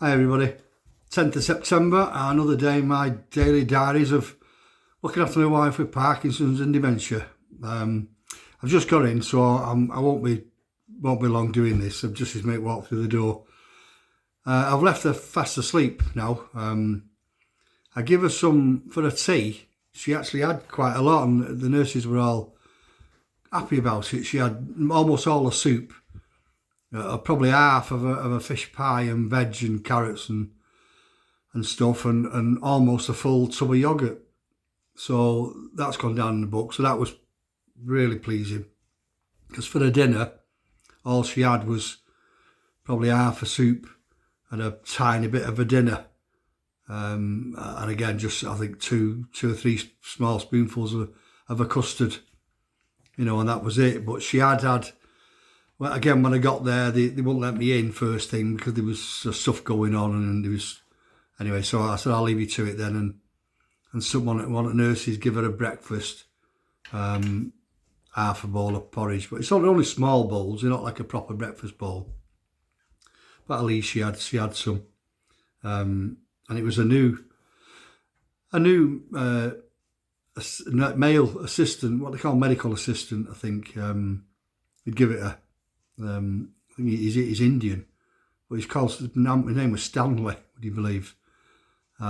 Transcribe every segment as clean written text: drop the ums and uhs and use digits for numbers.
Hi everybody, 10th of September, another day in my daily diaries of looking after my wife with Parkinson's and dementia. I've just got in, so I won't be long doing this. I've just his mate walked through the door. I've left her fast asleep now. I give her some for a tea. She actually had quite a lot and the nurses were all happy about it. She had almost all the soup. Probably half of a fish pie and veg and carrots and stuff and almost a full tub of yoghurt. So that's gone down in the book. So that was really pleasing. Because for the dinner, all she had was probably half a soup and a tiny bit of a dinner. And again, just I think two or three small spoonfuls of a custard, and that was it. But she had, well, again, when I got there, they wouldn't let me in first thing because there was stuff going on and there was, anyway, so I said, I'll leave you to it then. And one of the nurses give her a breakfast, half a bowl of porridge, but it's only small bowls, they're not like a proper breakfast bowl. But at least she had some. And it was a new male assistant, what they call medical assistant, I think. He'd give it a, I think he's Indian, but his name was Stanley, would you believe? He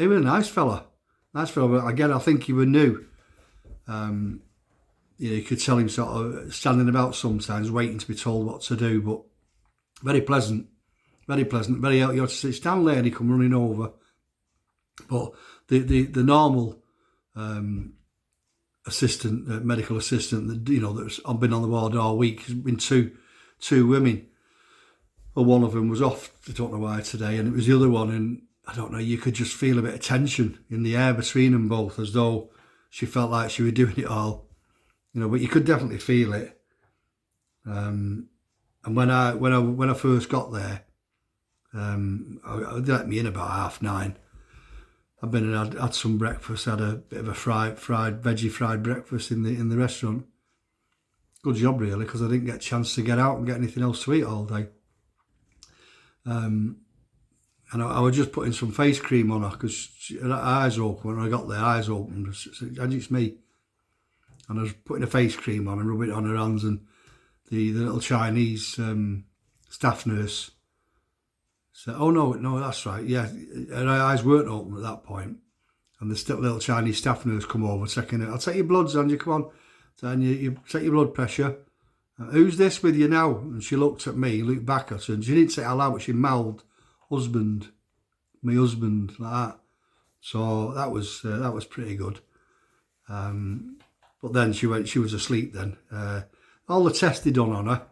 was a nice fella, but again, I think he was new. You could tell him sort of standing about sometimes, waiting to be told what to do, but very pleasant, very, you had to say Stanley and he come running over. But the normal assistant, medical assistant, that's been on the ward all week, has been two women. Well, one of them was off, I don't know why today, and it was the other one, and I don't know, you could just feel a bit of tension in the air between them both, as though she felt like she was doing it all, but you could definitely feel it. And when I first got there, they let me in about 9:30. I've been and had some breakfast, had a bit of a veggie fried breakfast in the restaurant. Good job really, because I didn't get a chance to get out and get anything else to eat all day. And I was just putting some face cream on her because her eyes open. When I got there, eyes open. And it's me. And I was putting a face cream on and rubbing it on her hands. And the little Chinese staff nurse said, "Oh no, that's right. Yeah, her eyes weren't open at that point." And the little Chinese staff nurse come over, checking it. "I'll take your bloods on you. Come on, and you take your blood pressure. Who's this with you now?" And she looked at me, looked back at her, and she didn't say it out loud, but she mouthed, "Husband, my husband," like that. So that was pretty good. But then she was asleep then. All the tests they done on her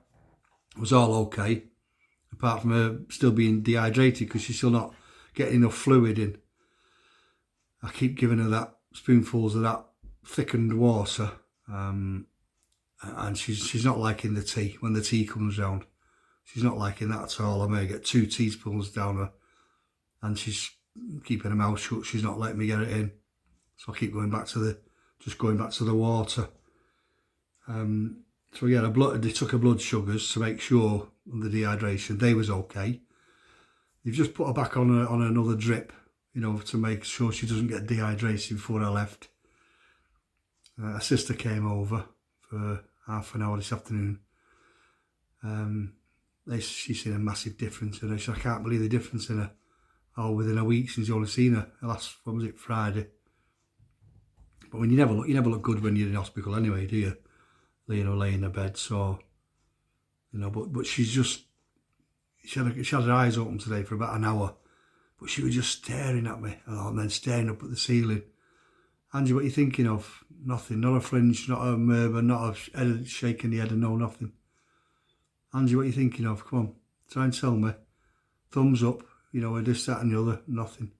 was all okay, apart from her still being dehydrated because she's still not getting enough fluid in. I keep giving her that spoonfuls of that thickened water, and she's not liking the tea. When the tea comes round, she's not liking that at all. I may get 2 teaspoons down her, and she's keeping her mouth shut. She's not letting me get it in, so I keep going back to the water. So yeah, they took her blood sugars to make sure on the dehydration they was okay. They've just put her back on another drip, to make sure she doesn't get dehydrated before I left. A sister came over for half an hour this afternoon. She's seen a massive difference in her. I can't believe the difference in her. Oh, within a week since you only seen her. When was it, Friday? But when you never look good when you're in hospital anyway, do you? Lay in a bed. So, but she had her eyes open today for about an hour, but she was just staring at me and then staring up at the ceiling. "Angie, what are you thinking of?" "Nothing, not a flinch, not a murmur, not a head shaking the head, and no, nothing." "Angie, what are you thinking of? Come on, try and tell me." Thumbs up, this, that and the other, nothing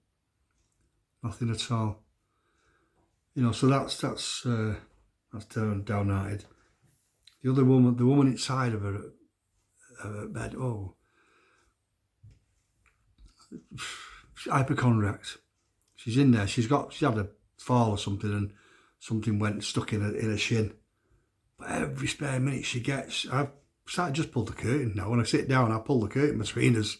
at all. So that's downhearted. The other woman, the woman inside of her bed, hypochondriacs. She's in there. She had a fall or something, and something went stuck in her shin. But every spare minute she gets, I've just pulled the curtain now. When I sit down, I pull the curtain between us,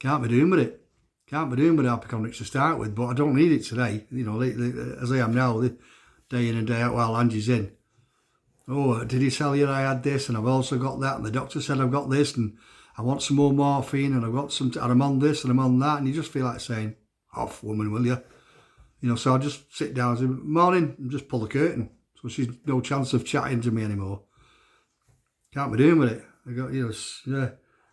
Can't be doing with it. Can't be doing with hypochondriacs to start with, but I don't need it today. You know, as I am now, day in and day out while Angie's in. Oh, did he tell you I had this and I've also got that and the doctor said I've got this and I want some more morphine and I've got some, and I'm on this and I'm on that, and you just feel like saying, off woman, will you? You know, so I just sit down and say, morning, and just pull the curtain. So she's no chance of chatting to me anymore. Can't be doing with it. I got, you know, yeah.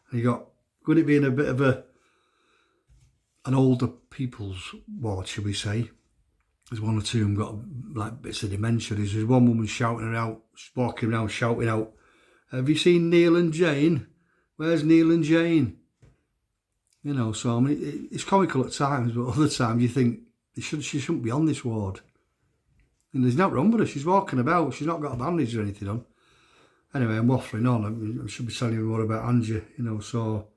And you got, could it be in a bit of an older people's ward, should we say? There's one or two of them got like bits of dementia. There's one woman shouting her out, walking around shouting out, have you seen Neil and Jane? Where's Neil and Jane? You know, so I mean, it's comical at times, but other times you think she shouldn't be on this ward. And there's nothing wrong with her. She's walking about. She's not got a bandage or anything on. Anyway, I'm waffling on. I should be telling you more about Angie. You know, so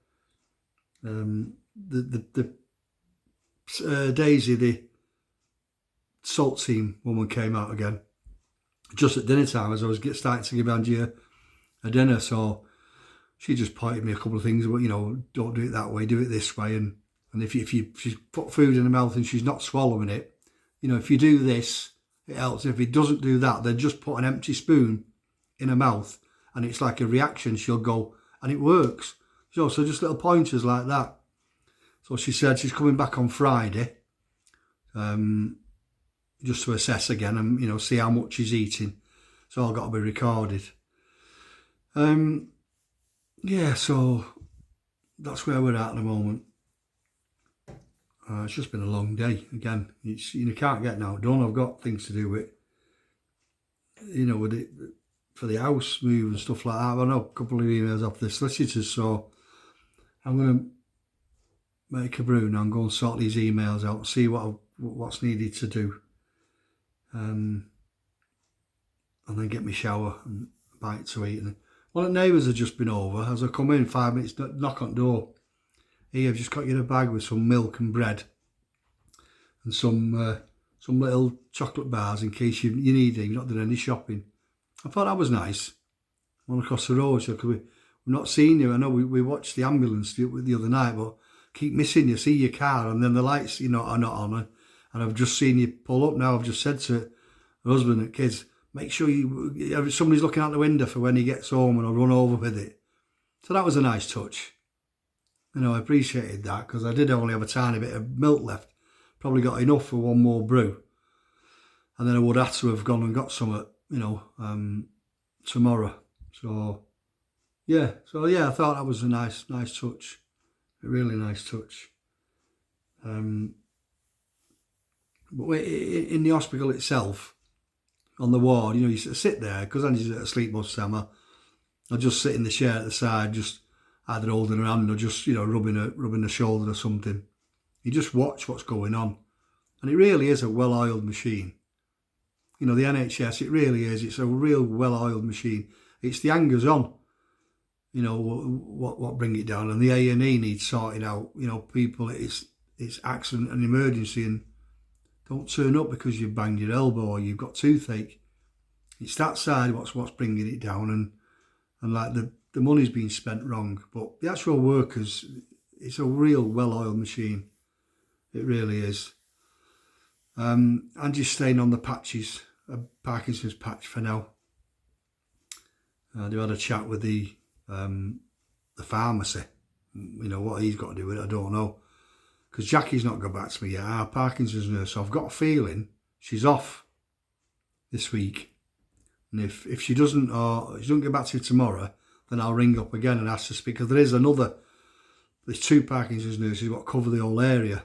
Daisy, the salt team woman, came out again just at dinner time as I was starting to give Angie a dinner. So she just pointed me a couple of things, but you know, don't do it that way, do it this way. And if she's put food in her mouth and she's not swallowing it, you know, if you do this, it helps. If it doesn't do that, then just put an empty spoon in her mouth and it's like a reaction, she'll go, and it works. So just little pointers like that. So she said she's coming back on Friday, just to assess again and, you know, see how much she's eating. It's all got to be recorded. Yeah, so that's where we're at the moment. It's just been a long day. Again, it's, you know, can't get now done. I've got things to do with, you know, with it for the house move and stuff like that. I know a couple of emails off the solicitors, so I'm going to make a brew now and go and sort these emails out and see what's needed to do. And then get me shower and a bite to eat. And one of the neighbours had just been over. As I come in 5 minutes, knock on the door. Here, I've just got you a bag with some milk and bread and some little chocolate bars in case you need it. You've not done any shopping. I thought that was nice. One across the road, so we've not seen you. I know we watched the ambulance the other night, but keep missing you. See your car, and then the lights, you know, are not on. And I've just seen you pull up now. I've just said to her husband and kids, make sure somebody's looking out the window for when he gets home, and I'll run over with it. So that was a nice touch. You know, I appreciated that because I did only have a tiny bit of milk left. Probably got enough for one more brew. And then I would have to have gone and got some, you know, tomorrow. So yeah, I thought that was a nice touch. A really nice touch. But in the hospital itself, on the ward, you know, you sit there, because Angie's asleep most of the time, I'll just sit in the chair at the side, just either holding her hand or just, you know, rubbing her shoulder or something. You just watch what's going on. And it really is a well-oiled machine. You know, the NHS, it really is. It's a real well-oiled machine. It's the hangers on, you know, what bring it down. And the A&E needs sorting out. You know, people, it's accident and emergency, and don't turn up because you've banged your elbow or you've got toothache. It's that side what's bringing it down, and like the money's been spent wrong. But the actual workers, it's a real well-oiled machine. It really is. Angie's staying on the patches, a Parkinson's patch for now. They had a chat with the pharmacy. You know, what he's got to do with it, I don't know. Because Jackie's not got back to me yet, our Parkinson's nurse. So I've got a feeling she's off this week. And if she doesn't, or she doesn't get back to me tomorrow, then I'll ring up again and ask to speak. Because there's two Parkinson's nurses that cover the whole area.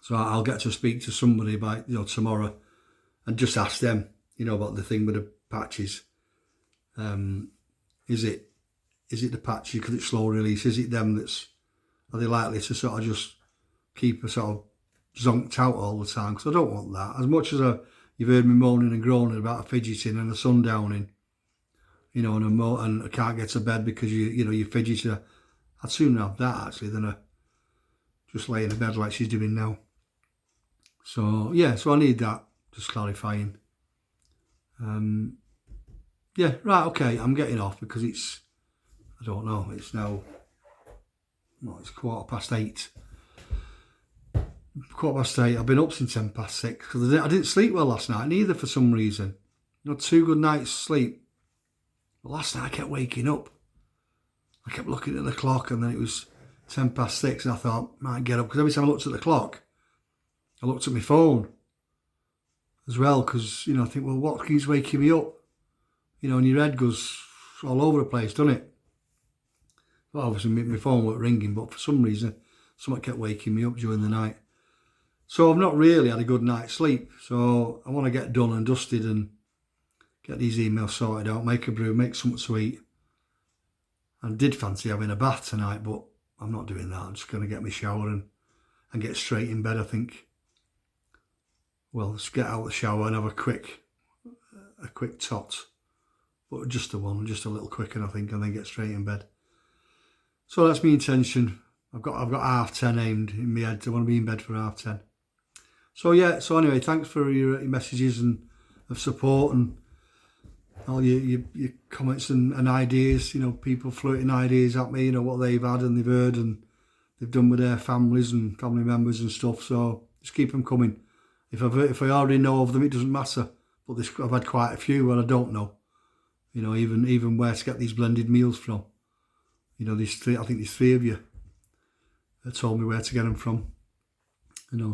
So I'll get to speak to somebody by, you know, tomorrow and just ask them, you know, about the thing with the patches. Is it the patches because it's slow release? Is it them are they likely to sort of just keep her sort of zonked out all the time? Because I don't want that. As much as you've heard me moaning and groaning about fidgeting and the sundowning, you know, and I can't get to bed because you fidget. I'd sooner have that actually than just lay in the bed like she's doing now. So yeah, so I need that, just clarifying. Yeah, right, okay, I'm getting off because it's now well, it's 8:15. 8:15. I've been up since 6:10 because I didn't sleep well last night neither for some reason. I had 2 good nights sleep. But last night I kept waking up. I kept looking at the clock and then it was 6:10 and I thought, I might get up. Because every time I looked at the clock, I looked at my phone as well because, I think, well, what keeps waking me up? And your head goes all over the place, doesn't it? Well, obviously my phone wasn't ringing, but for some reason, something kept waking me up during the night. So I've not really had a good night's sleep. So I want to get done and dusted and get these emails sorted out, make a brew, make something sweet. I did fancy having a bath tonight, but I'm not doing that. I'm just going to get my shower and get straight in bed, I think. Well, just get out of the shower and have a quick tot. But just a little quicker, I think, and then get straight in bed. So that's my intention. I've got 10:30 aimed in my head. I want to be in bed for 10:30. So yeah. So anyway, thanks for your messages and of support and all your comments and ideas. People floating ideas at me. What they've had and they've heard and they've done with their families and family members and stuff. So just keep them coming. If I already know of them, it doesn't matter. But I've had quite a few where I don't know. Even where to get these blended meals from. These three. I think there's 3 of you that told me where to get them from.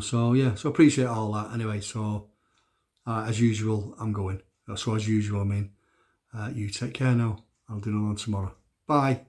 So yeah. So I appreciate all that. Anyway, so as usual, I'm going. So as usual, I mean, you take care now. I'll do another one tomorrow. Bye.